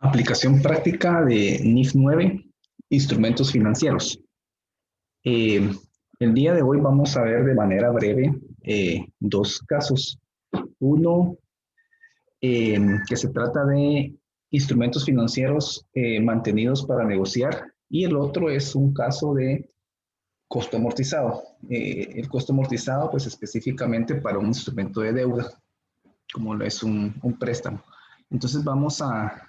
Aplicación práctica de NIF 9, instrumentos financieros. Eh, el día de hoy vamos a ver de manera breve dos casos. Uno que se trata de instrumentos financieros mantenidos para negociar y el otro es un caso de costo amortizado. El costo amortizado pues específicamente para un instrumento de deuda, como lo es un préstamo. Entonces vamos a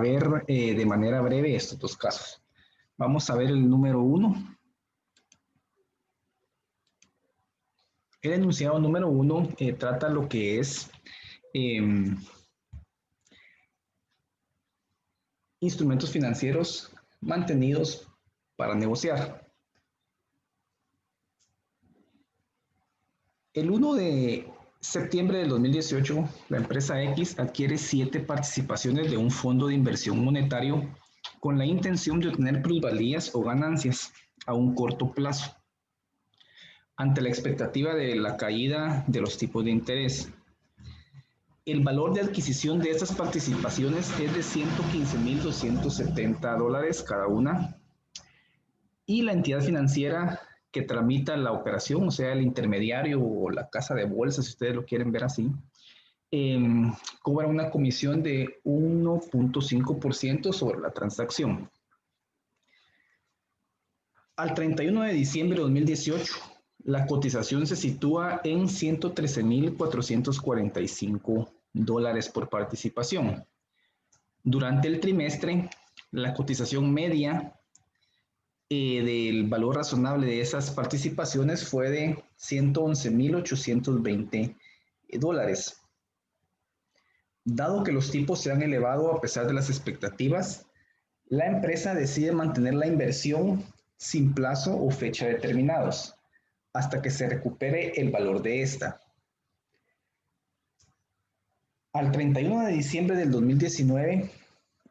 ver de manera breve estos dos casos. Vamos a ver el número 1. El enunciado número 1 trata lo que es instrumentos financieros mantenidos para negociar. El 1 de septiembre del 2018, la empresa X adquiere 7 participaciones de un fondo de inversión monetario con la intención de obtener plusvalías o ganancias a un corto plazo, ante la expectativa de la caída de los tipos de interés. El valor de adquisición de estas participaciones es de $115,270 cada una y la entidad financiera que tramita la operación, o sea, el intermediario o la casa de bolsa, si ustedes lo quieren ver así, cobra una comisión de 1.5% sobre la transacción. Al 31 de diciembre de 2018, la cotización se sitúa en $113,445 por participación. Durante el trimestre, la cotización media del valor razonable de esas participaciones fue de $111,820. Dado que los tipos se han elevado a pesar de las expectativas, la empresa decide mantener la inversión sin plazo o fecha determinados, hasta que se recupere el valor de esta. Al 31 de diciembre del 2019,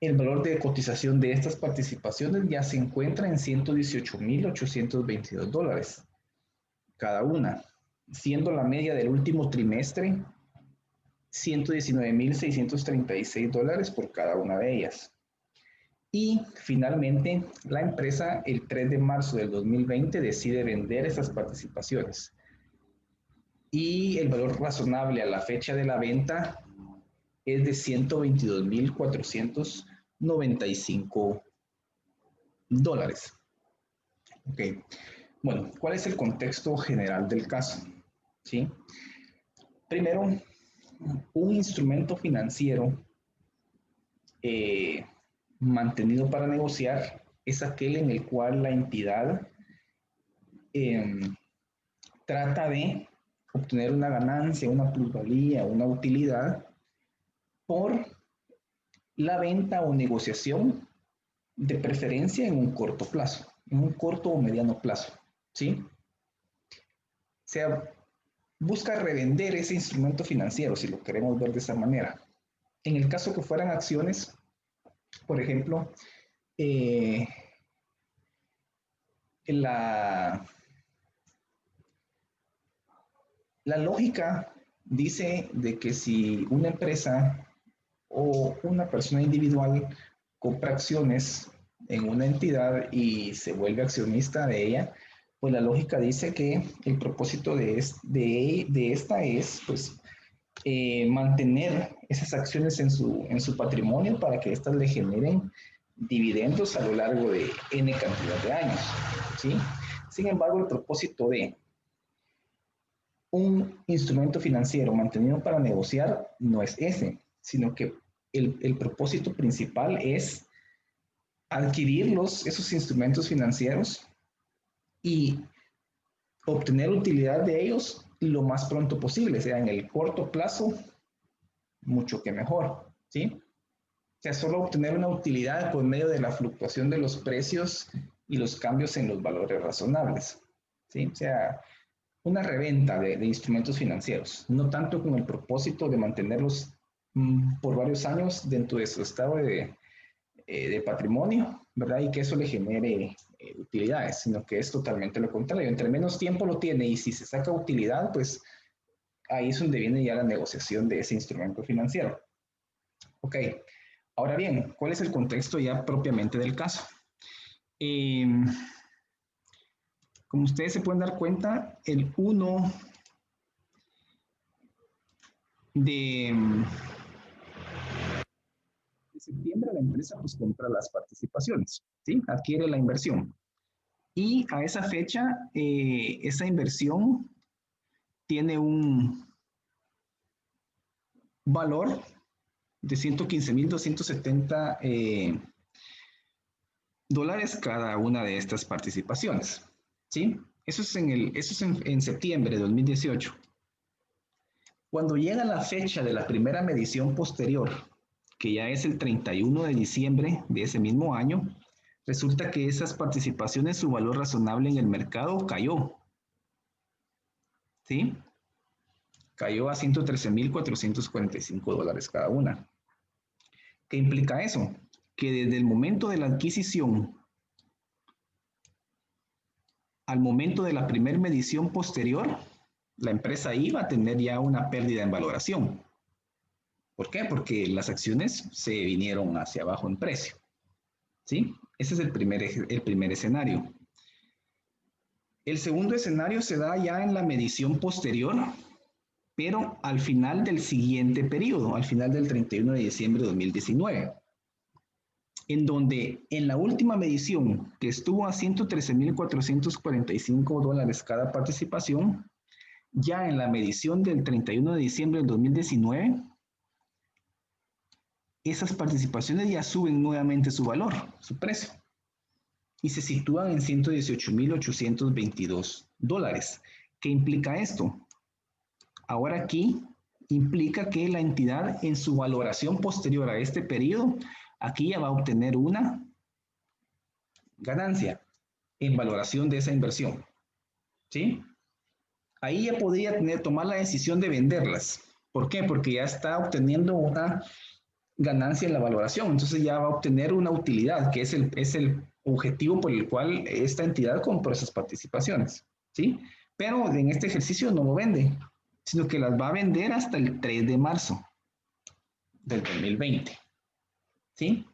el valor de cotización de estas participaciones ya se encuentra en $118,822 cada una, siendo la media del último trimestre $119,636 por cada una de ellas. Y finalmente, la empresa el 3 de marzo del 2020 decide vender esas participaciones. Y el valor razonable a la fecha de la venta es de $122,495. Ok. Bueno, ¿cuál es el contexto general del caso? ¿Sí? Primero, un instrumento financiero mantenido para negociar es aquel en el cual la entidad trata de obtener una ganancia, una plusvalía, una utilidad por la venta o negociación de preferencia en un corto plazo, en un corto o mediano plazo, ¿sí? O sea, busca revender ese instrumento financiero, si lo queremos ver de esa manera. En el caso que fueran acciones, por ejemplo, la lógica dice de que si una empresa o una persona individual compra acciones en una entidad y se vuelve accionista de ella, pues la lógica dice que el propósito de esta es pues mantener esas acciones en su patrimonio para que éstas le generen dividendos a lo largo de N cantidad de años, ¿sí? Sin embargo, el propósito de un instrumento financiero mantenido para negociar no es ese, sino que el propósito principal es adquirir esos instrumentos financieros y obtener utilidad de ellos lo más pronto posible, sea en el corto plazo, mucho que mejor, ¿sí? O sea, solo obtener una utilidad por medio de la fluctuación de los precios y los cambios en los valores razonables, ¿sí? O sea, una reventa de instrumentos financieros, no tanto con el propósito de mantenerlos por varios años dentro de su estado de patrimonio, ¿verdad? Y que eso le genere utilidades, sino que es totalmente lo contrario. Entre menos tiempo lo tiene y si se saca utilidad, pues ahí es donde viene ya la negociación de ese instrumento financiero. Ok, Ahora bien, ¿cuál es el contexto ya propiamente del caso? Como ustedes se pueden dar cuenta, el 1 de septiembre la empresa pues compra las participaciones, ¿sí? Adquiere la inversión. Y a esa fecha, esa inversión tiene un valor de 115.270 dólares cada una de estas participaciones, ¿sí? Eso es en septiembre de 2018. Cuando llega la fecha de la primera medición posterior, que ya es el 31 de diciembre de ese mismo año, resulta que esas participaciones, su valor razonable en el mercado cayó, ¿sí? Cayó a 113.445 dólares cada una. ¿Qué implica eso? Que desde el momento de la adquisición al momento de la primera medición posterior, la empresa iba a tener ya una pérdida en valoración. ¿Por qué? Porque las acciones se vinieron hacia abajo en precio. ¿Sí? Ese es el primer escenario. El segundo escenario se da ya en la medición posterior, pero al final del siguiente periodo, al final del 31 de diciembre de 2019, en donde en la última medición, que estuvo a 113.445 dólares cada participación, ya en la medición del 31 de diciembre del 2019, esas participaciones ya suben nuevamente su valor, su precio, y se sitúan en 118.822 dólares. ¿Qué implica esto? Ahora aquí implica que la entidad en su valoración posterior a este periodo, aquí ya va a obtener una ganancia en valoración de esa inversión. ¿Sí? Ahí ya podría tomar la decisión de venderlas. ¿Por qué? Porque ya está obteniendo una ganancia en la valoración, entonces ya va a obtener una utilidad, que es el objetivo por el cual esta entidad compró esas participaciones, ¿sí? Pero en este ejercicio no lo vende, sino que las va a vender hasta el 3 de marzo del 2020, ¿sí?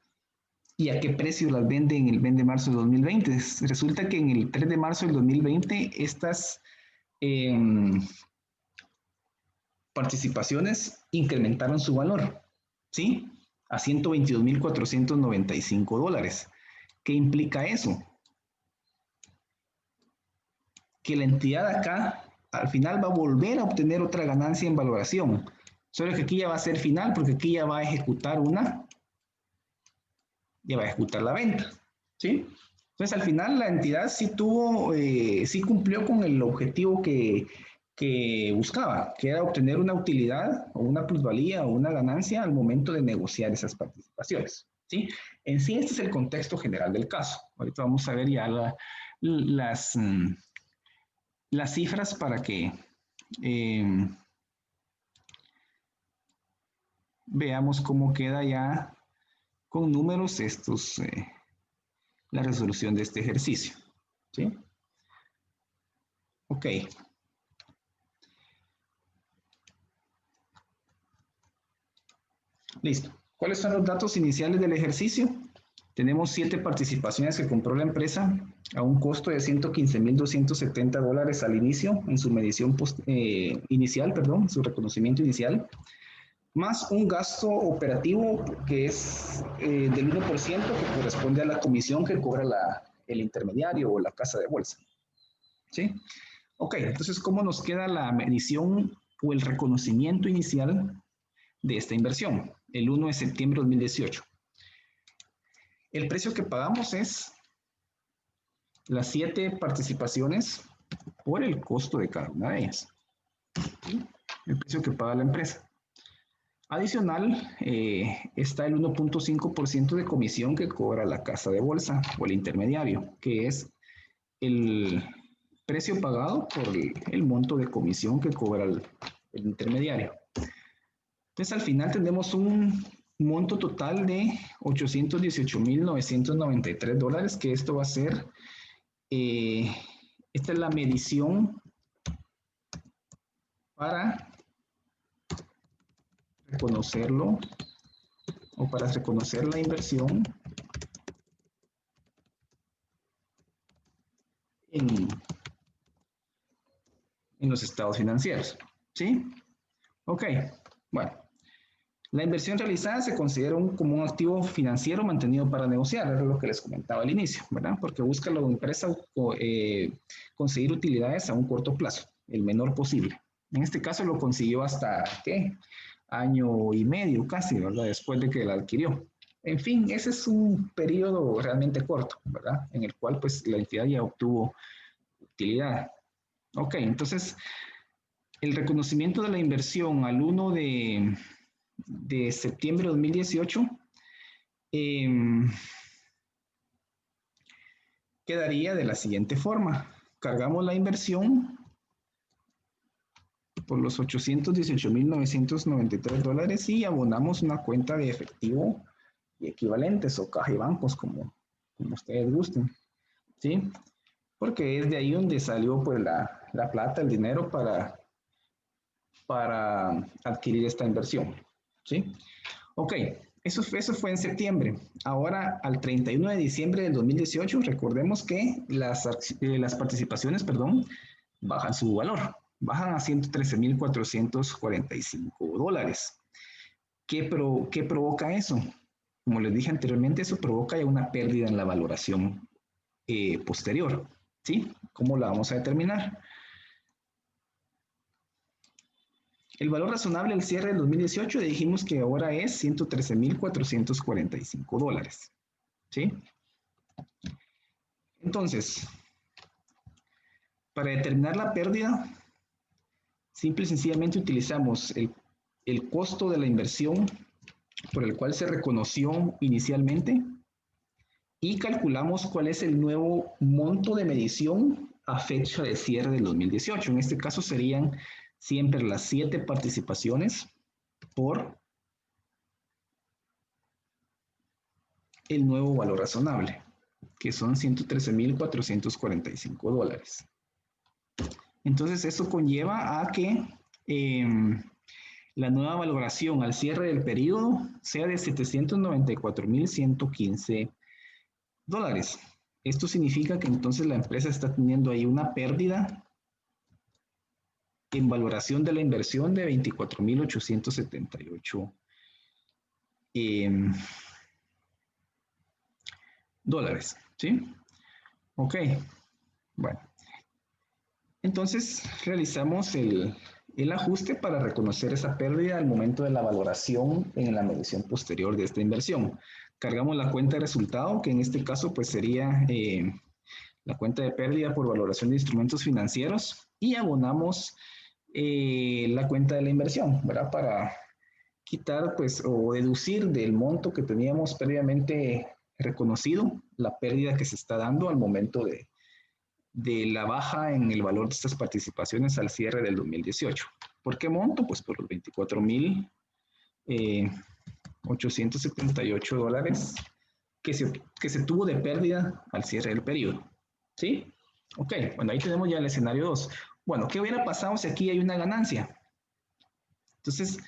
¿Y a qué precio las vende en el 20 de marzo del 2020? Resulta que en el 3 de marzo del 2020 estas eh, participaciones incrementaron su valor, ¿sí? A 122.495 dólares. ¿Qué implica eso? Que la entidad acá al final va a volver a obtener otra ganancia en valoración. Solo que aquí ya va a ser final porque aquí ya va a ejecutar la venta, ¿sí? Entonces al final la entidad sí sí cumplió con el objetivo que buscaba, que era obtener una utilidad o una plusvalía o una ganancia al momento de negociar esas participaciones, ¿sí? En sí este es el contexto general del caso. Ahorita vamos a ver ya las, las cifras para que eh, veamos cómo queda ya con números la resolución de este ejercicio, ¿sí? Ok. Listo. ¿Cuáles son los datos iniciales del ejercicio? Tenemos 7 participaciones que compró la empresa a un costo de 115.270 dólares al inicio, en su medición inicial, perdón, su reconocimiento inicial, más un gasto operativo que es del 1% que corresponde a la comisión que cobra el intermediario o la casa de bolsa. ¿Sí? Ok, entonces, ¿cómo nos queda la medición o el reconocimiento inicial de esta inversión? El 1 de septiembre de 2018. El precio que pagamos es las 7 participaciones por el costo de cada una de ellas. ¿Sí? El precio que paga la empresa. Adicional, está el 1.5% de comisión que cobra la casa de bolsa o el intermediario, que es el precio pagado por el monto de comisión que cobra el intermediario. Entonces, al final tenemos un monto total de 818.993 dólares, que esto va a ser, esta es la medición para reconocerlo o para reconocer la inversión en los estados financieros. ¿Sí? Ok, bueno. La inversión realizada se considera como un activo financiero mantenido para negociar, es lo que les comentaba al inicio, ¿verdad? Porque busca la empresa conseguir utilidades a un corto plazo, el menor posible. En este caso lo consiguió hasta, ¿qué? Año y medio casi, ¿verdad? Después de que la adquirió. En fin, ese es un periodo realmente corto, ¿verdad? En el cual pues la entidad ya obtuvo utilidad. Ok, entonces el reconocimiento de la inversión al 1 de septiembre de 2018 quedaría de la siguiente forma. Cargamos la inversión por los $818,993 y abonamos una cuenta de efectivo y equivalentes o caja y bancos, como ustedes gusten. ¿Sí? Porque es de ahí donde salió pues la plata, el dinero para adquirir esta inversión. ¿Sí? Ok, eso fue en septiembre. Ahora, al 31 de diciembre del 2018, recordemos que las participaciones, perdón, bajan su valor, bajan a $113,445. ¿Qué provoca eso? Como les dije anteriormente, eso provoca ya una pérdida en la valoración posterior. ¿Sí? ¿Cómo la vamos a determinar? El valor razonable al cierre del 2018 dijimos que ahora es $113,445. ¿Sí? Entonces, para determinar la pérdida, simple y sencillamente utilizamos el costo de la inversión por el cual se reconoció inicialmente y calculamos cuál es el nuevo monto de medición a fecha de cierre del 2018. En este caso serían siempre las 7 participaciones por el nuevo valor razonable, que son $113,445. Entonces, eso conlleva a que la nueva valoración al cierre del periodo sea de $794,115. Esto significa que entonces la empresa está teniendo ahí una pérdida en valoración de la inversión de $24,878. ¿Sí? Ok, bueno. Entonces realizamos el ajuste para reconocer esa pérdida al momento de la valoración en la medición posterior de esta inversión. Cargamos la cuenta de resultado, que en este caso pues sería la cuenta de pérdida por valoración de instrumentos financieros, y abonamos la cuenta de la inversión, ¿verdad? Para quitar pues o deducir del monto que teníamos previamente reconocido la pérdida que se está dando al momento de la baja en el valor de estas participaciones al cierre del 2018. ¿Por qué monto? Pues por los $24,878 que se tuvo de pérdida al cierre del periodo. ¿Sí? Ok, bueno, ahí tenemos ya el escenario 2. Bueno, ¿qué hubiera pasado si aquí hay una ganancia? Entonces,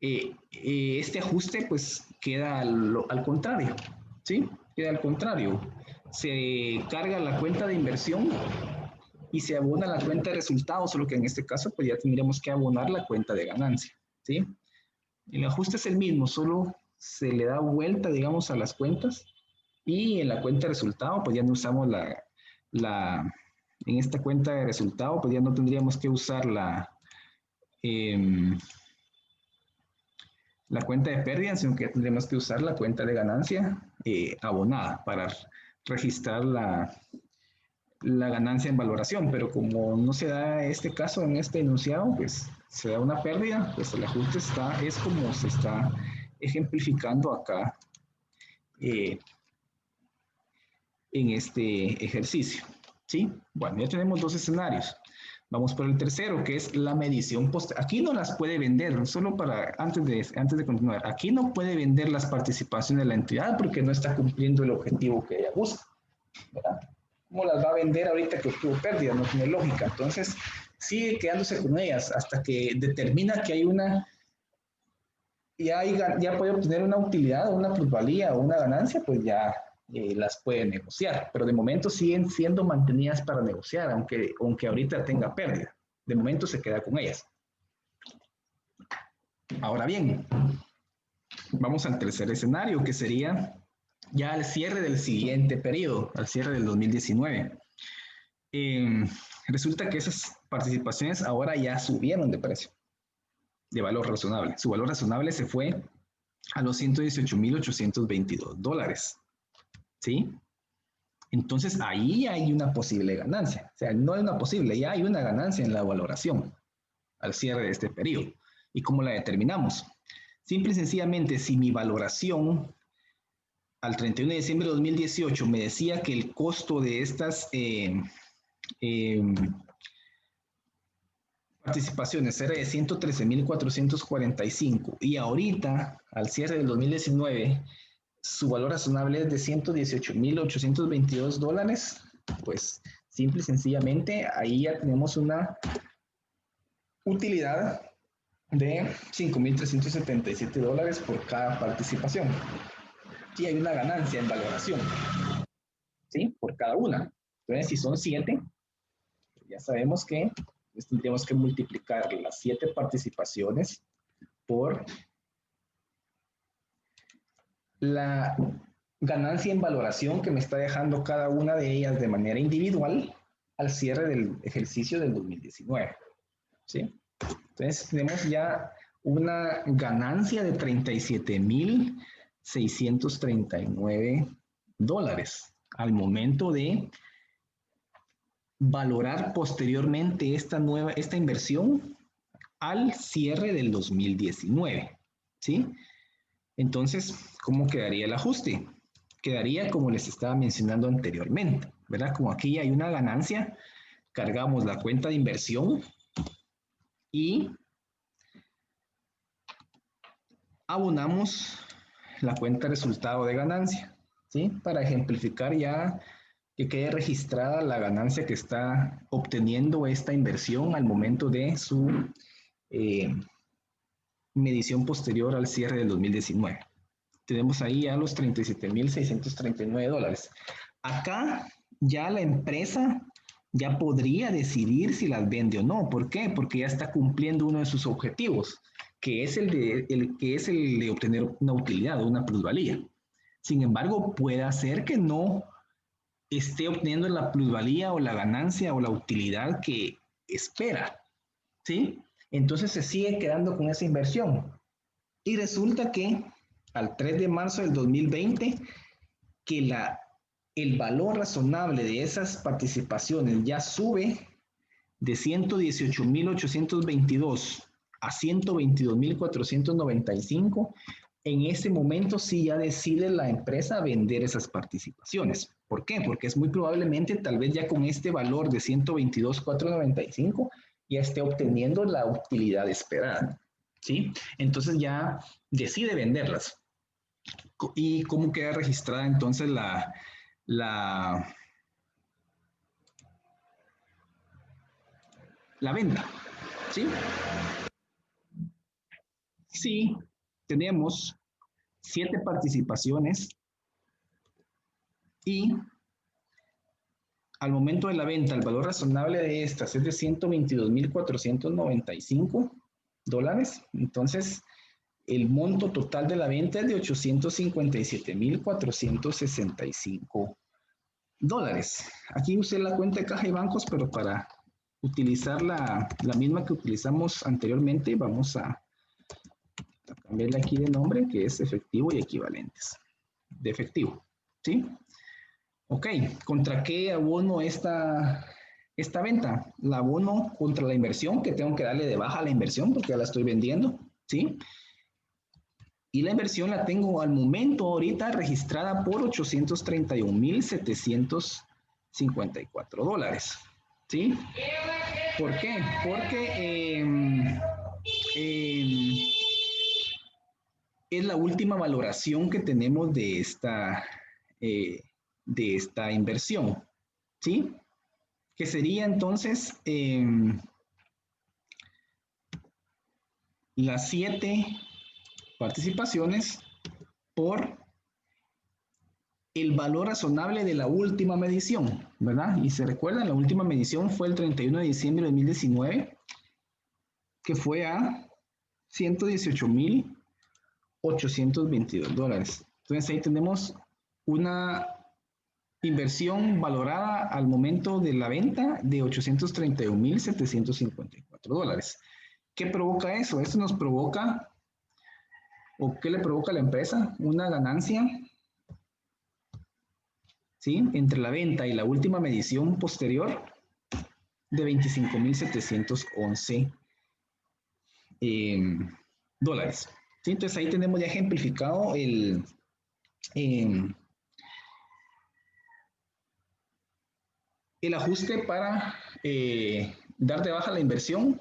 este ajuste pues queda al contrario, ¿sí? Queda al contrario. Se carga la cuenta de inversión y se abona la cuenta de resultados, solo que en este caso pues ya tendríamos que abonar la cuenta de ganancia, ¿sí? El ajuste es el mismo, solo se le da vuelta, digamos, a las cuentas y en la cuenta de resultado pues ya no usamos en esta cuenta de resultado pues ya no tendríamos que usar la cuenta de pérdida, sino que tendríamos que usar la cuenta de ganancia abonada para registrar la ganancia en valoración, pero como no se da este caso en este enunciado, pues se da una pérdida, pues el ajuste es como se está ejemplificando acá en este ejercicio, ¿sí? Bueno, ya tenemos 2 escenarios. Vamos por el tercero, que es la medición posterior. Aquí no las puede vender, solo para, antes de continuar, aquí no puede vender las participaciones de la entidad porque no está cumpliendo el objetivo que ella busca, ¿verdad? ¿Cómo las va a vender ahorita que obtuvo pérdida? No tiene lógica. Entonces, sigue quedándose con ellas hasta que determina que hay una ya puede obtener una utilidad, una plusvalía o una ganancia, pues ya las puede negociar. Pero de momento siguen siendo mantenidas para negociar, aunque ahorita tenga pérdida. De momento se queda con ellas. Ahora bien, vamos al tercer escenario, que sería ya al cierre del siguiente periodo, al cierre del 2019. Resulta que esas participaciones ahora ya subieron de precio, de valor razonable. Su valor razonable se fue a los $118,822, ¿sí? Entonces ahí hay una posible ganancia. O sea, no es una posible, ya hay una ganancia en la valoración al cierre de este periodo. ¿Y cómo la determinamos? Simple y sencillamente, si mi valoración al 31 de diciembre de 2018 me decía que el costo de estas participaciones era de 113,445 y ahorita, al cierre del 2019, su valor razonable es de $118,822, pues simple y sencillamente ahí ya tenemos una utilidad de $5,377 por cada participación. Y hay una ganancia en valoración, ¿sí? Por cada una. Entonces, si son 7, ya sabemos que pues, tendríamos que multiplicar las 7 participaciones por la ganancia en valoración que me está dejando cada una de ellas de manera individual al cierre del ejercicio del 2019. ¿Sí? Entonces tenemos ya una ganancia de $37,639 al momento de valorar posteriormente esta inversión al cierre del 2019. ¿Sí? Entonces, ¿cómo quedaría el ajuste? Quedaría como les estaba mencionando anteriormente, ¿verdad? Como aquí hay una ganancia, cargamos la cuenta de inversión y abonamos la cuenta resultado de ganancia, ¿sí? Para ejemplificar ya que quede registrada la ganancia que está obteniendo esta inversión al momento de su medición posterior al cierre del 2019. Tenemos ahí ya los $37,639. Acá ya la empresa ya podría decidir si las vende o no. ¿Por qué? Porque ya está cumpliendo uno de sus objetivos, que es el de obtener una utilidad o una plusvalía. Sin embargo, puede ser que no esté obteniendo la plusvalía o la ganancia o la utilidad que espera, ¿sí? Entonces se sigue quedando con esa inversión. Y resulta que al 3 de marzo del 2020, que el valor razonable de esas participaciones ya sube de 118,822 a 122,495, en ese momento sí ya decide la empresa vender esas participaciones. ¿Por qué? Porque es muy probablemente, tal vez ya con este valor de 122,495, ya esté obteniendo la utilidad esperada. ¿Sí? Entonces ya decide venderlas. ¿Y cómo queda registrada entonces la venta? ¿Sí? Sí, tenemos 7 participaciones y al momento de la venta, el valor razonable de estas es de $122,495. Entonces, el monto total de la venta es de $857,465. Aquí usé la cuenta de caja y bancos, pero para utilizar la misma que utilizamos anteriormente, vamos a cambiarle aquí de nombre, que es efectivo y equivalentes. De efectivo, ¿sí? Ok, ¿contra qué abono esta venta? La abono contra la inversión, que tengo que darle de baja a la inversión porque ya la estoy vendiendo, ¿sí? Y la inversión la tengo al momento ahorita registrada por $831,754, ¿sí? ¿Por qué? Porque es la última valoración que tenemos de esta inversión, ¿sí? Que sería entonces las 7 participaciones por el valor razonable de la última medición, ¿verdad? Y se recuerdan, la última medición fue el 31 de diciembre de 2019, que fue a $118,822. Entonces ahí tenemos una inversión valorada al momento de la venta de $831,754. ¿Qué provoca eso? Eso nos provoca, ¿o qué le provoca a la empresa? Una ganancia, ¿sí? Entre la venta y la última medición posterior de $25,711. Dólares. ¿Sí? Entonces ahí tenemos ya ejemplificado el ajuste para dar de baja la inversión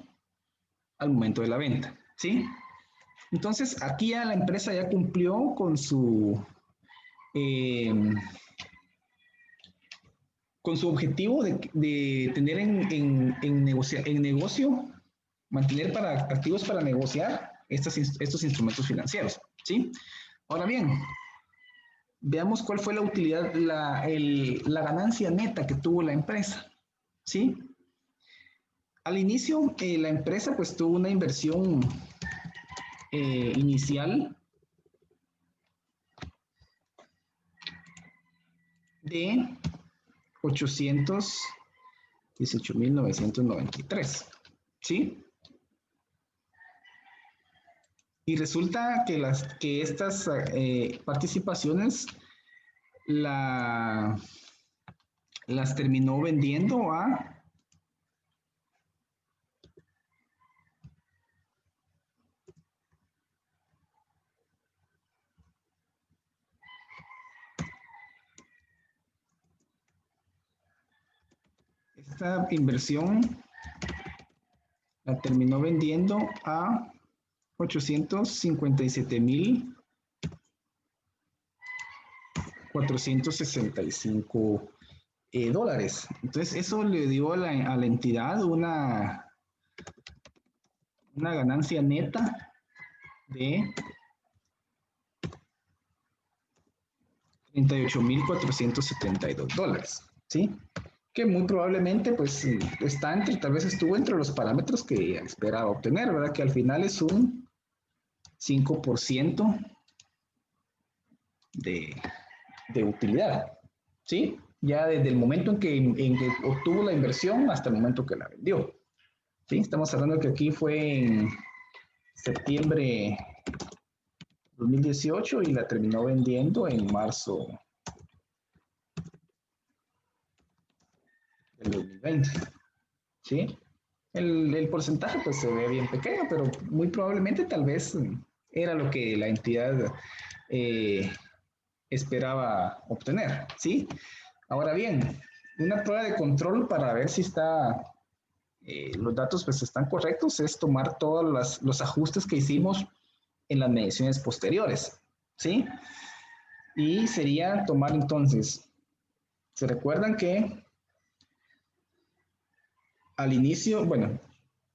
al momento de la venta. ¿Sí? Entonces aquí ya la empresa ya cumplió con su objetivo de tener en negocio, mantener activos para negociar estos instrumentos financieros. ¿Sí? Ahora bien, veamos cuál fue la utilidad, la ganancia neta que tuvo la empresa. ¿Sí? Al inicio, la empresa pues tuvo una inversión inicial de $818,993. ¿Sí? Y resulta que estas participaciones las terminó vendiendo a esta inversión la terminó vendiendo a $857,465 dólares. Entonces, eso le dio a la entidad una ganancia neta de $38,472, ¿sí? Que muy probablemente, pues, tal vez estuvo entre los parámetros que esperaba obtener, ¿verdad? Que al final es un 5% de utilidad, ¿sí? Ya desde el momento en que obtuvo la inversión hasta el momento que la vendió, ¿sí? Estamos hablando que aquí fue en septiembre 2018 y la terminó vendiendo en marzo del 2020, ¿sí? El porcentaje pues se ve bien pequeño, pero muy probablemente tal vez era lo que la entidad esperaba obtener, ¿sí? Ahora bien, una prueba de control para ver si los datos pues están correctos es tomar todos los ajustes que hicimos en las mediciones posteriores, ¿sí? Y sería tomar entonces, ¿se recuerdan que al inicio, bueno,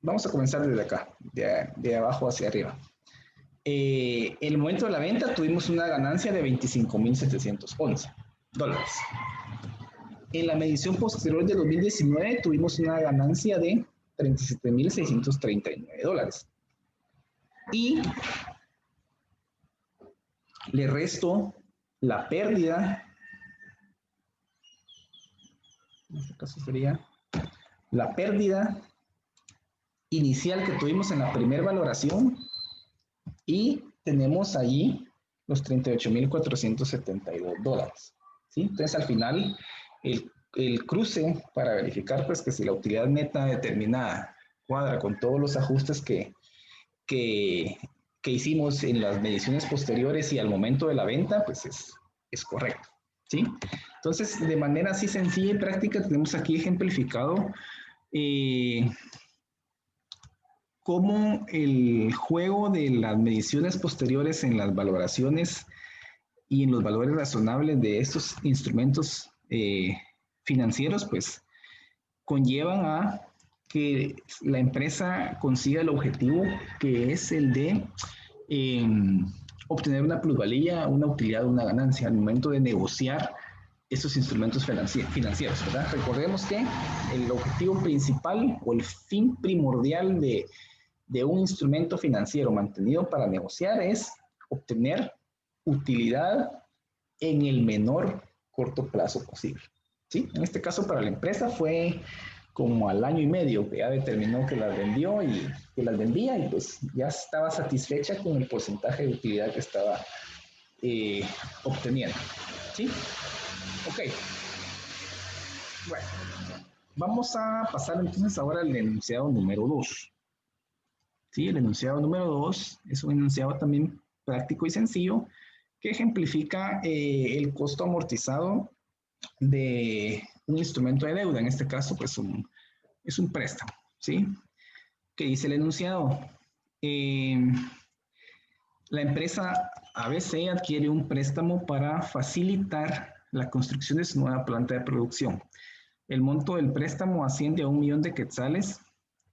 vamos a comenzar desde acá, de abajo hacia arriba? En el momento de la venta tuvimos una ganancia de $25,711. En la medición posterior de 2019 tuvimos una ganancia de $37,639. Y le resto la pérdida, en este caso sería la pérdida inicial que tuvimos en la primera valoración y tenemos allí los $38,472. ¿Sí? Entonces al final el cruce para verificar pues que si la utilidad neta determinada cuadra con todos los ajustes que hicimos en las mediciones posteriores y al momento de la venta, pues es correcto. ¿Sí? Entonces, de manera así sencilla y práctica, tenemos aquí ejemplificado cómo el juego de las mediciones posteriores en las valoraciones y en los valores razonables de estos instrumentos financieros, pues conllevan a que la empresa consiga el objetivo que es el de obtener una plusvalía, una utilidad, una ganancia al momento de negociar esos instrumentos financieros, ¿verdad? Recordemos que el objetivo principal o el fin primordial de un instrumento financiero mantenido para negociar es obtener utilidad en el menor corto plazo posible. ¿Sí? En este caso para la empresa fue como al año y medio que ya determinó que las vendió y que las vendía y pues ya estaba satisfecha con el porcentaje de utilidad que estaba obteniendo. ¿Sí? Ok. Bueno, vamos a pasar entonces ahora al enunciado número 2. ¿Sí? El enunciado número 2 es un enunciado también práctico y sencillo que ejemplifica el costo amortizado de un instrumento de deuda, en este caso pues es un préstamo, ¿sí? ¿Qué dice el enunciado? La empresa ABC adquiere un préstamo para facilitar la construcción de su nueva planta de producción. El monto del préstamo asciende a 1.000.000 de quetzales.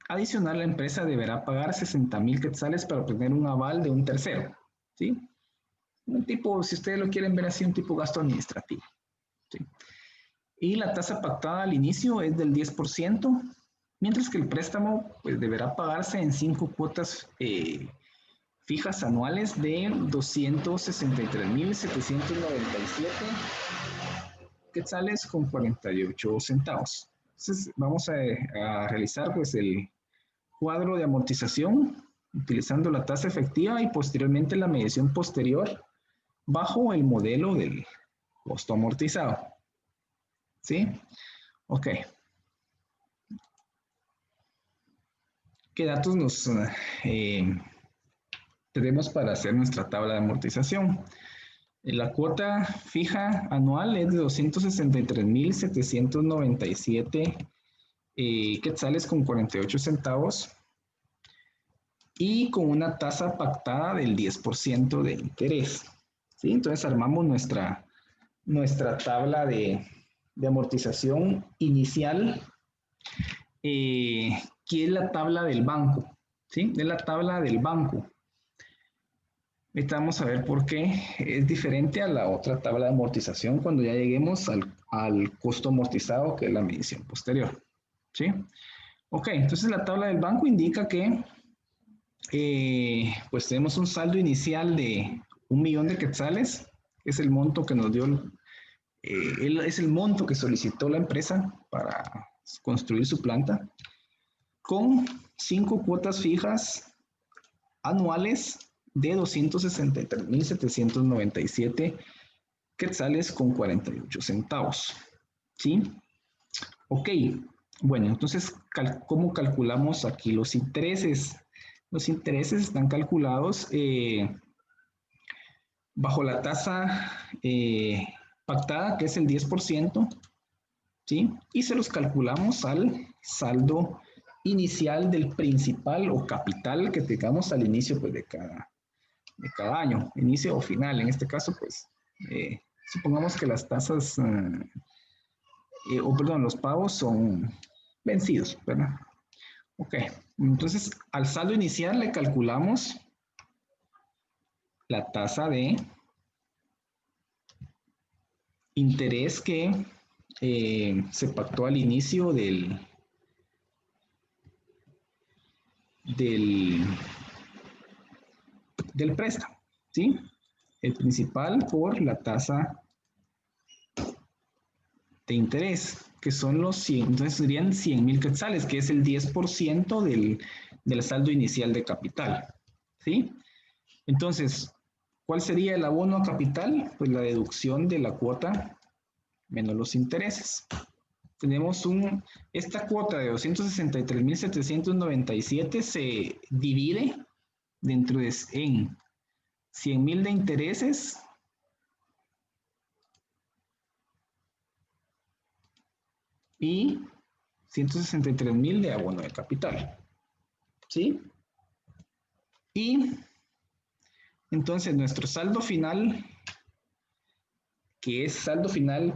Adicional, la empresa deberá pagar 60.000 quetzales para obtener un aval de un tercero, ¿sí? Un tipo, si ustedes lo quieren ver así, un tipo gasto administrativo, ¿sí? Y la tasa pactada al inicio es del 10%, mientras que el préstamo pues, deberá pagarse en 5 cuotas fijas anuales de 263.797 quetzales con 48 centavos. Entonces vamos a realizar pues el cuadro de amortización utilizando la tasa efectiva y posteriormente la medición posterior bajo el modelo del costo amortizado. ¿Sí? Ok. ¿Qué datos nos tenemos para hacer nuestra tabla de amortización? La cuota fija anual es de 263.797 quetzales con 48 centavos y con una tasa pactada del 10% de interés. ¿Sí? Entonces armamos nuestra tabla de amortización inicial, que es la tabla del banco. ¿Sí? Es la tabla del banco. Ahorita vamos a ver por qué es diferente a la otra tabla de amortización cuando ya lleguemos al costo amortizado, que es la medición posterior. ¿Sí? Ok, entonces la tabla del banco indica que pues tenemos un saldo inicial de 1.000.000 de quetzales, que es el monto que nos dio, es el monto que solicitó la empresa para construir su planta, con 5 cuotas fijas anuales de 263.797 quetzales con 48 centavos. ¿Sí? Ok, bueno, entonces, ¿cómo calculamos aquí los intereses? Los intereses están calculados bajo la tasa pactada, que es el 10%, ¿sí? Y se los calculamos al saldo inicial del principal o capital que tengamos al inicio pues, de cada año, inicio o final. En este caso, pues, supongamos que las tasas, los pagos son vencidos, ¿verdad? Ok, entonces al saldo inicial le calculamos la tasa de interés que se pactó al inicio del préstamo, ¿sí? El principal por la tasa de interés, que son los 100, entonces serían 100.000 quetzales, que es el 10% del saldo inicial de capital, ¿sí? Entonces, ¿cuál sería el abono a capital? Pues la deducción de la cuota menos los intereses. Tenemos esta cuota de 263.797 se divide dentro de en 100.000 de intereses y 163.000 de abono de capital. ¿Sí? Y entonces nuestro saldo final, que es saldo final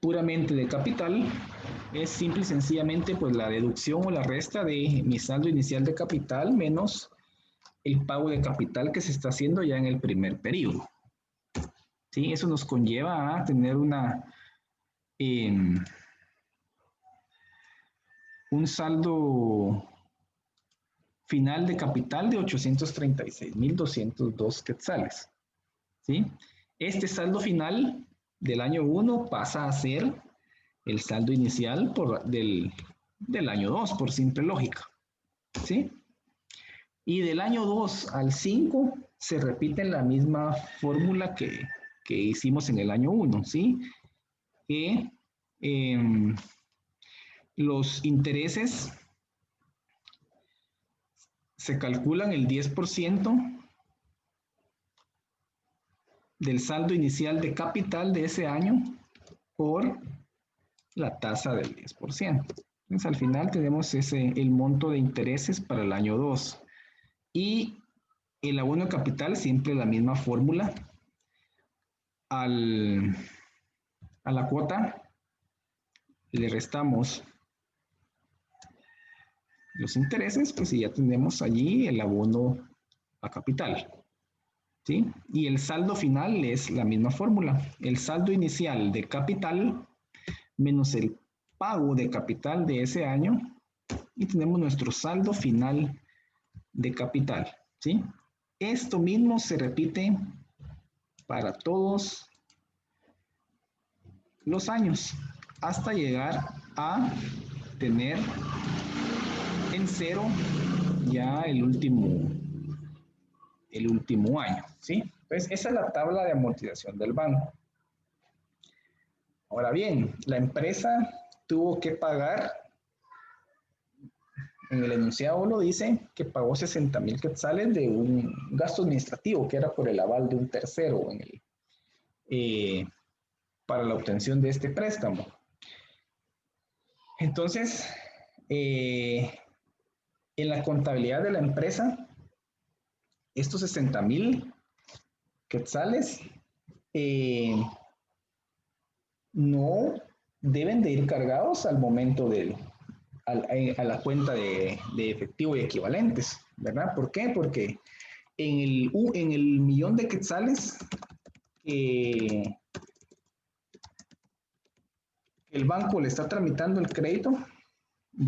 puramente de capital, es simple y sencillamente pues la deducción o la resta de mi saldo inicial de capital menos el pago de capital que se está haciendo ya en el primer periodo. ¿Sí? Eso nos conlleva a tener un saldo final de capital de 836.202 quetzales. ¿Sí? Este saldo final del año 1 pasa a ser el saldo inicial del año 2, por simple lógica. ¿Sí? Y del año 2 al 5 se repite la misma fórmula que hicimos en el año 1, ¿sí? Que los intereses se calculan el 10% del saldo inicial de capital de ese año por la tasa del 10%. Entonces, al final tenemos el monto de intereses para el año 2. Y el abono de capital, siempre la misma fórmula. A la cuota le restamos los intereses, pues ya tenemos allí el abono a capital. ¿Sí? Y el saldo final es la misma fórmula. El saldo inicial de capital menos el pago de capital de ese año y tenemos nuestro saldo final de capital. ¿Sí? Esto mismo se repite para todos los años hasta llegar a tener en cero ya el último año, ¿sí? Entonces, esa es la tabla de amortización del banco. Ahora bien, la empresa tuvo que pagar, en el enunciado lo dice, que pagó 60,000 quetzales de un gasto administrativo, que era por el aval de un tercero para la obtención de este préstamo. Entonces, en la contabilidad de la empresa, estos 60,000 quetzales no deben de ir cargados al momento a la cuenta de efectivo y equivalentes, ¿verdad? ¿Por qué? Porque en el millón de quetzales que el banco le está tramitando el crédito,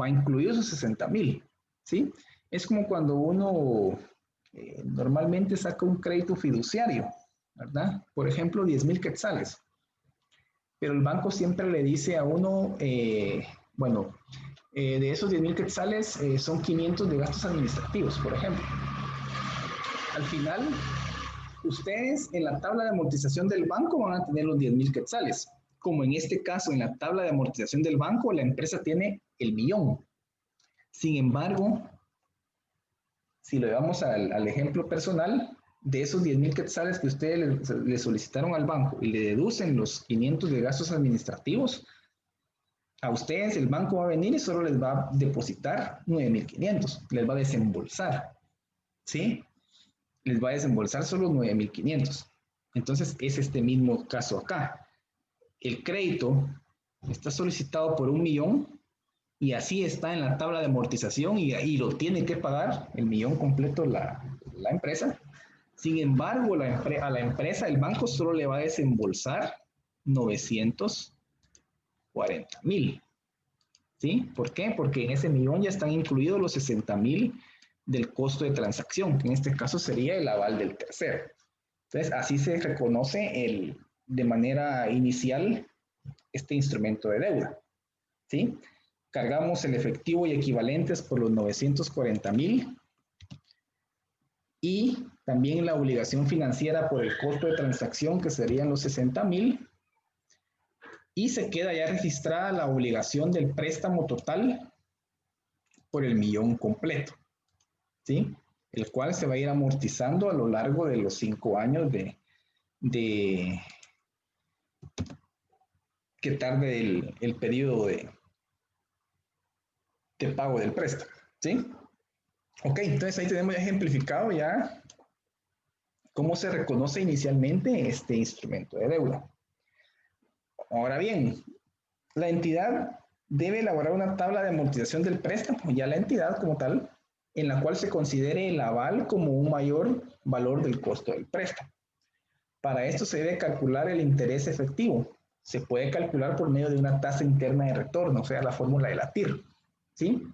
va incluido esos 60,000, ¿sí? Es como cuando uno normalmente saca un crédito fiduciario, ¿verdad? Por ejemplo, 10,000 quetzales. Pero el banco siempre le dice a uno, bueno, de esos 10,000 quetzales son 500 de gastos administrativos, por ejemplo. Al final, ustedes en la tabla de amortización del banco van a tener los 10,000 quetzales. Como en este caso, en la tabla de amortización del banco, la empresa tiene el millón. Sin embargo, si lo llevamos al ejemplo personal, de esos 10,000 quetzales que ustedes le solicitaron al banco y le deducen los 500 de gastos administrativos, a ustedes el banco va a venir y solo les va a depositar 9,500, les va a desembolsar, ¿sí? Les va a desembolsar solo 9,500. Entonces es este mismo caso acá. El crédito está solicitado por 1,000,000 y así está en la tabla de amortización y lo tiene que pagar el millón completo la empresa. Sin embargo, a la empresa, el banco solo le va a desembolsar 940,000. ¿Sí? ¿Por qué? Porque en ese millón ya están incluidos los 60,000 del costo de transacción, que en este caso sería el aval del tercero. Entonces, así se reconoce de manera inicial este instrumento de deuda. ¿Sí? Cargamos el efectivo y equivalentes por los 940,000 y también la obligación financiera por el costo de transacción, que serían los 60,000, y se queda ya registrada la obligación del préstamo total por el millón completo, ¿sí? El cual se va a ir amortizando a lo largo de los 5 años que tarde el periodo de pago del préstamo, ¿sí? Ok, entonces ahí tenemos ya ejemplificado ya cómo se reconoce inicialmente este instrumento de deuda. Ahora bien, la entidad debe elaborar una tabla de amortización del préstamo. Ya la entidad como tal en la cual se considere el aval como un mayor valor del costo del préstamo. Para esto se debe calcular el interés efectivo. Se puede calcular por medio de una tasa interna de retorno, o sea, la fórmula de la TIR, ¿sí?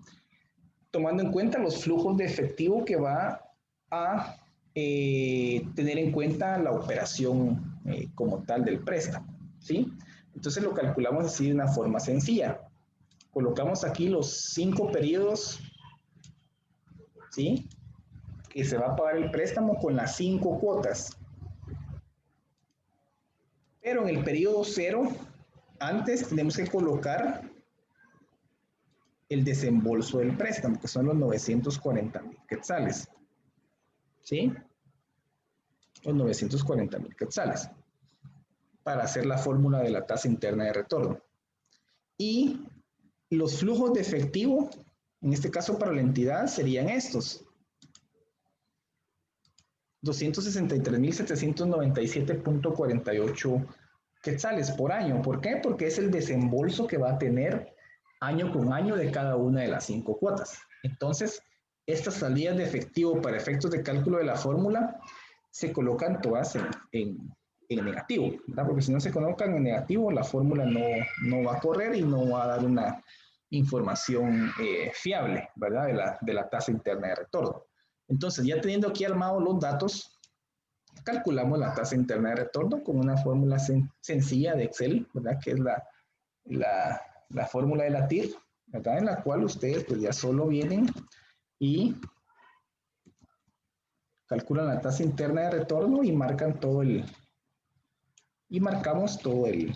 Tomando en cuenta los flujos de efectivo que va a tener en cuenta la operación como tal del préstamo, ¿sí? Entonces lo calculamos así de una forma sencilla. Colocamos aquí los 5 periodos, ¿sí? Que se va a pagar el préstamo con las 5 cuotas. Pero en el periodo 0, antes tenemos que colocar el desembolso del préstamo, que son los 940,000 quetzales. ¿Sí? Los 940,000 quetzales. Para hacer la fórmula de la tasa interna de retorno. Y los flujos de efectivo, en este caso para la entidad, serían estos. 263,797,48 quetzales por año. ¿Por qué? Porque es el desembolso que va a tener año con año de cada una de las 5 cuotas. Entonces, estas salidas de efectivo para efectos de cálculo de la fórmula se colocan todas en negativo, ¿verdad? Porque si no se colocan en negativo, la fórmula no va a correr y no va a dar una información fiable, ¿verdad? De la tasa interna de retorno. Entonces, ya teniendo aquí armados los datos, calculamos la tasa interna de retorno con una fórmula sencilla de Excel, ¿verdad? Que es la fórmula de la TIR, ¿verdad? En la cual ustedes pues ya solo vienen y calculan la tasa interna de retorno y marcan todo marcamos todo el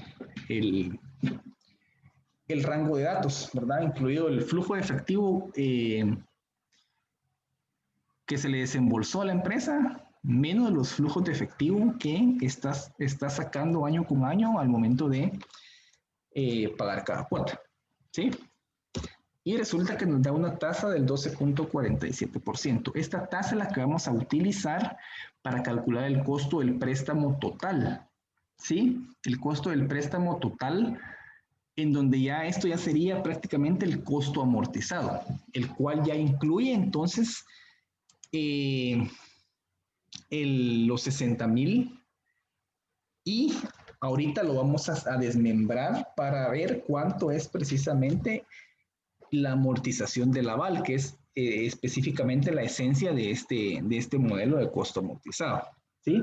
rango de datos, ¿verdad? Incluido el flujo de efectivo que se le desembolsó a la empresa, menos los flujos de efectivo que está sacando año con año al momento de pagar cada cuota, ¿sí? Y resulta que nos da una tasa del 12.47%. Esta tasa es la que vamos a utilizar para calcular el costo del préstamo total, ¿sí? El costo del préstamo total, en donde ya esto ya sería prácticamente el costo amortizado, el cual ya incluye entonces los 60,000 y ahorita lo vamos a desmembrar para ver cuánto es precisamente la amortización del aval, que es específicamente la esencia de este modelo de costo amortizado, ¿sí?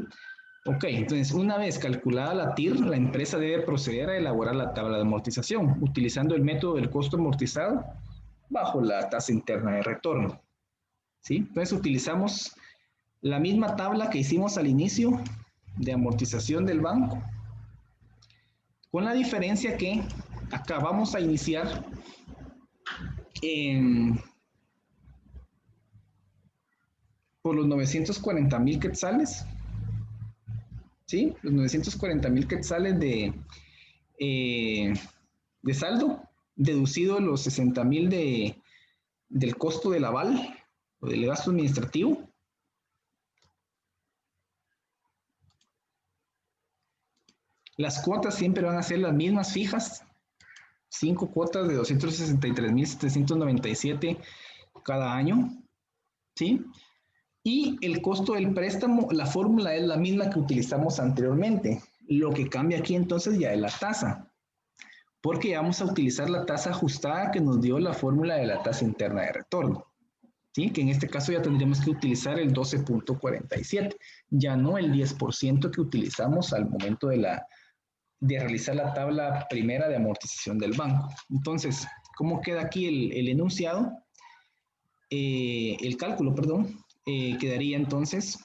Ok, entonces una vez calculada la TIR, la empresa debe proceder a elaborar la tabla de amortización utilizando el método del costo amortizado bajo la tasa interna de retorno, ¿sí? Entonces utilizamos la misma tabla que hicimos al inicio de amortización del banco, con la diferencia que acá vamos a iniciar por los 940,000 quetzales, ¿sí? Los 940,000 quetzales de saldo, deducido los 60,000 del costo del aval o del gasto administrativo. Las cuotas siempre van a ser las mismas fijas, 5 cuotas de 263,797 cada año, ¿sí? Y el costo del préstamo, la fórmula es la misma que utilizamos anteriormente. Lo que cambia aquí entonces ya es la tasa, porque vamos a utilizar la tasa ajustada que nos dio la fórmula de la tasa interna de retorno, ¿sí? Que en este caso ya tendríamos que utilizar el 12.47, ya no el 10% que utilizamos al momento de realizar la tabla primera de amortización del banco. Entonces, ¿cómo queda aquí el enunciado? El cálculo, perdón. Quedaría entonces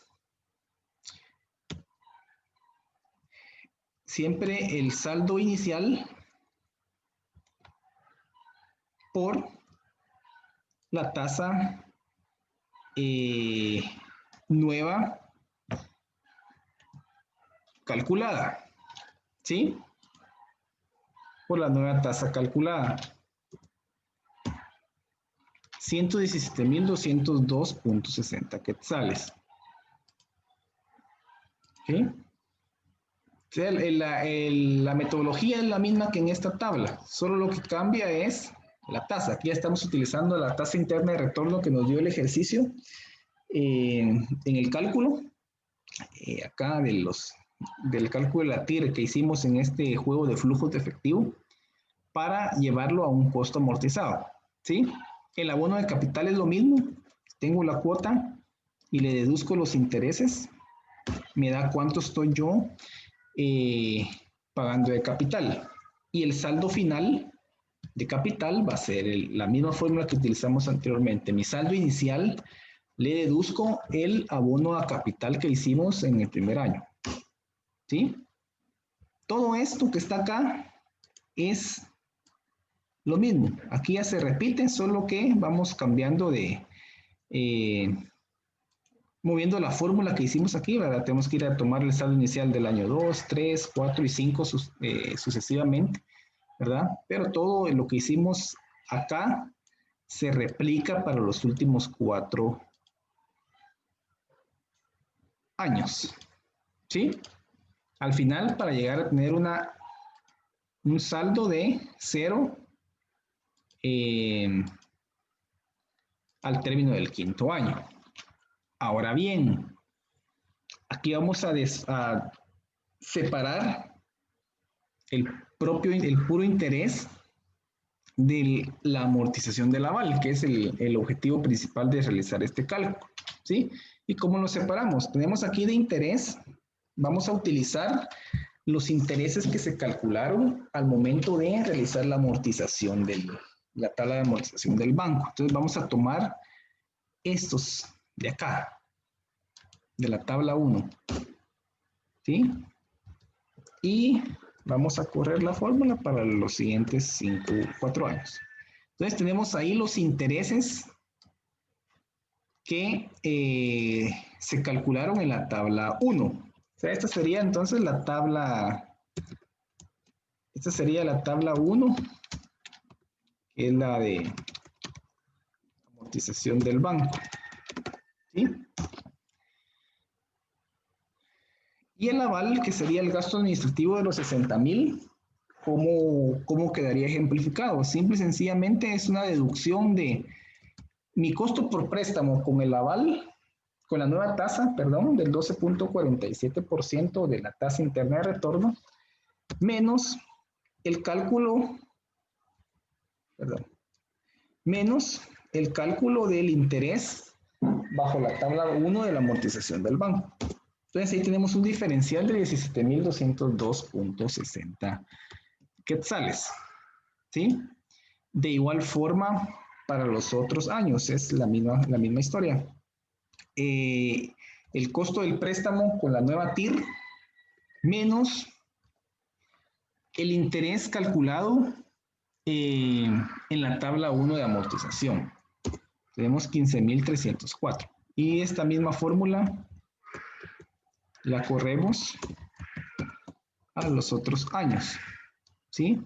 siempre el saldo inicial por la tasa nueva calculada, ¿sí? Por la nueva tasa calculada. 117,202.60 quetzales. ¿Sí? O sea, la metodología es la misma que en esta tabla, solo lo que cambia es la tasa. Aquí ya estamos utilizando la tasa interna de retorno que nos dio el ejercicio en el cálculo, acá del cálculo de la TIR que hicimos en este juego de flujos de efectivo para llevarlo a un costo amortizado, ¿sí? El abono de capital es lo mismo. Tengo la cuota y le deduzco los intereses. Me da cuánto estoy yo pagando de capital. Y el saldo final de capital va a ser la misma fórmula que utilizamos anteriormente. Mi saldo inicial le deduzco el abono a capital que hicimos en el primer año. ¿Sí? Todo esto que está acá es lo mismo. Aquí ya se repite, solo que vamos cambiando de... moviendo la fórmula que hicimos aquí, ¿verdad? Tenemos que ir a tomar el saldo inicial del año 2, 3, 4 y 5 sucesivamente, ¿verdad? Pero todo lo que hicimos acá se replica para los últimos 4 años, ¿sí? Al final, para llegar a tener un saldo de 0 al término del quinto año. Ahora bien, aquí vamos a separar el puro interés de la amortización del aval, que es el objetivo principal de realizar este cálculo, ¿sí? ¿Y cómo lo separamos? Tenemos aquí de interés, vamos a utilizar los intereses que se calcularon al momento de realizar la amortización la tabla de amortización del banco. Entonces vamos a tomar estos de acá, de la tabla 1, ¿sí? Y vamos a correr la fórmula para los siguientes 4 años. Entonces tenemos ahí los intereses que se calcularon en la tabla 1. O sea, esta sería entonces la tabla, esta sería la tabla 1, que es la de amortización del banco, ¿sí? Y el aval, que sería el gasto administrativo de los 60,000, ¿cómo quedaría ejemplificado? Simple y sencillamente es una deducción de mi costo por préstamo con el aval, con la nueva tasa, perdón, del 12.47% de la tasa interna de retorno, menos el cálculo, perdón, menos el cálculo del interés bajo la tabla 1 de la amortización del banco. Entonces ahí tenemos un diferencial de 17,202.60 quetzales, ¿sí? De igual forma, para los otros años es la misma historia. El costo del préstamo con la nueva TIR menos el interés calculado en la tabla 1 de amortización. Tenemos 15,304. Y esta misma fórmula la corremos a los otros años, ¿sí?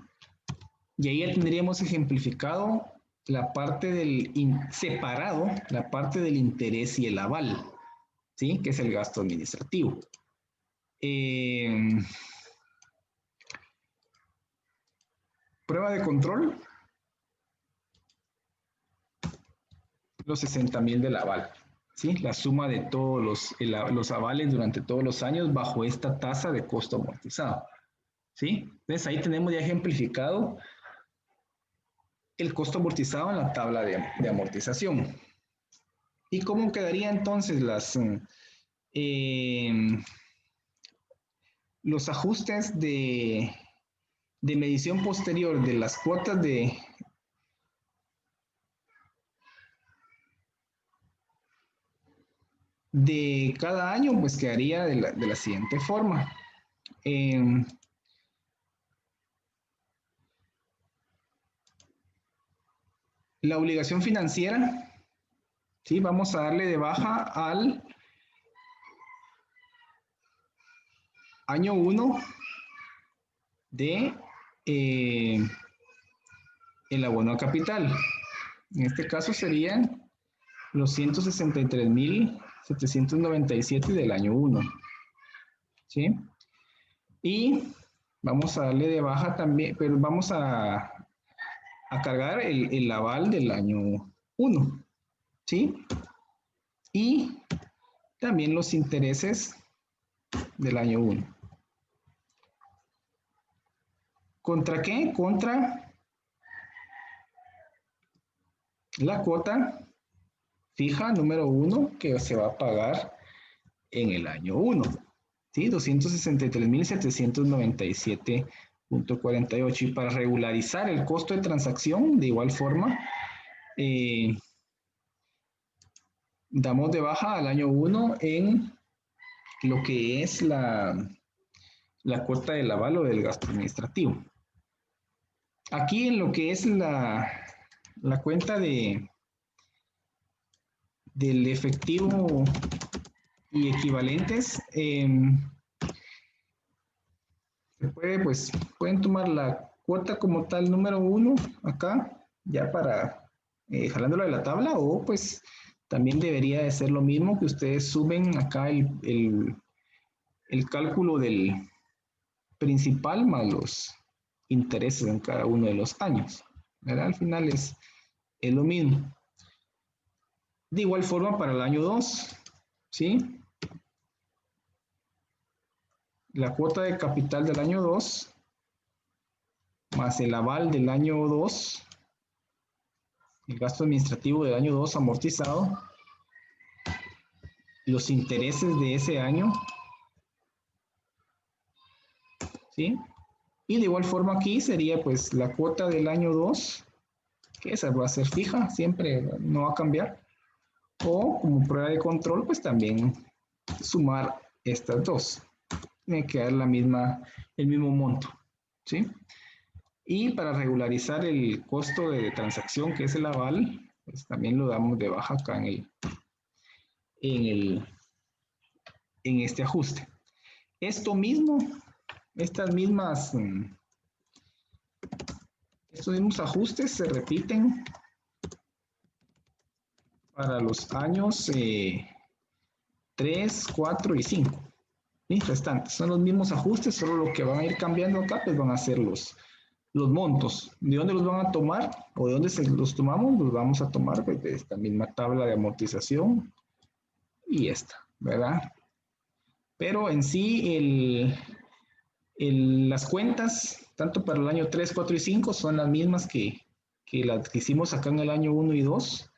Y ahí ya tendríamos ejemplificado la parte separado, la parte del interés y el aval, ¿sí? Que es el gasto administrativo. Prueba de control. Los 60,000 del aval, ¿sí? La suma de todos los avales durante todos los años bajo esta tasa de costo amortizado, ¿sí? Entonces ahí tenemos ya ejemplificado el costo amortizado en la tabla de amortización. ¿Y cómo quedaría entonces los ajustes de medición posterior de las cuotas de cada año? Pues quedaría de la siguiente forma. La obligación financiera, ¿sí? Vamos a darle de baja al año 1 de el abono a capital. En este caso serían los 163,797 del año 1, ¿sí? Y vamos a darle de baja también, pero vamos a a cargar el aval del año 1, ¿sí? Y también los intereses del año 1. ¿Contra qué? Contra la cuota fija número 1 que se va a pagar en el año 1, ¿sí? 263.797.48. Y para regularizar el costo de transacción, de igual forma, damos de baja al año 1 en lo que es la cuota del aval o del gasto administrativo. Aquí en lo que es la cuenta del efectivo y equivalentes, se puede, pues, pueden tomar la cuota como tal número 1 acá, ya para jalándola de la tabla, o pues también debería de ser lo mismo que ustedes suben acá el cálculo del principal más los intereses en cada uno de los años, ¿verdad? Al final es lo mismo. De igual forma para el año 2, ¿sí? La cuota de capital del año 2 más el aval del año 2, el gasto administrativo del año 2 amortizado, los intereses de ese año, ¿sí? Y de igual forma aquí sería pues la cuota del año 2, que esa va a ser fija, siempre no va a cambiar. O como prueba de control, pues también sumar estas dos. Tiene que dar el mismo monto, ¿sí? Y para regularizar el costo de transacción, que es el aval, pues también lo damos de baja acá en este ajuste. Esto mismo, estos mismos ajustes se repiten para los años 3, 4 y 5. ¿Sí? Restantes. Son los mismos ajustes, solo lo que van a ir cambiando acá pues van a ser los montos. ¿De dónde los van a tomar? ¿O de dónde se los tomamos? Los vamos a tomar pues, de esta misma tabla de amortización y esta, ¿verdad? Pero en sí las cuentas, tanto para el año 3, 4 y 5, son las mismas que las que hicimos acá en el año 1 y 2.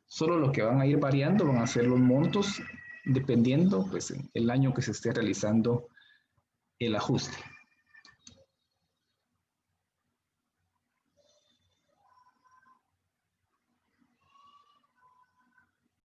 Solo lo que van a ir variando van a ser los montos, dependiendo pues el año que se esté realizando el ajuste.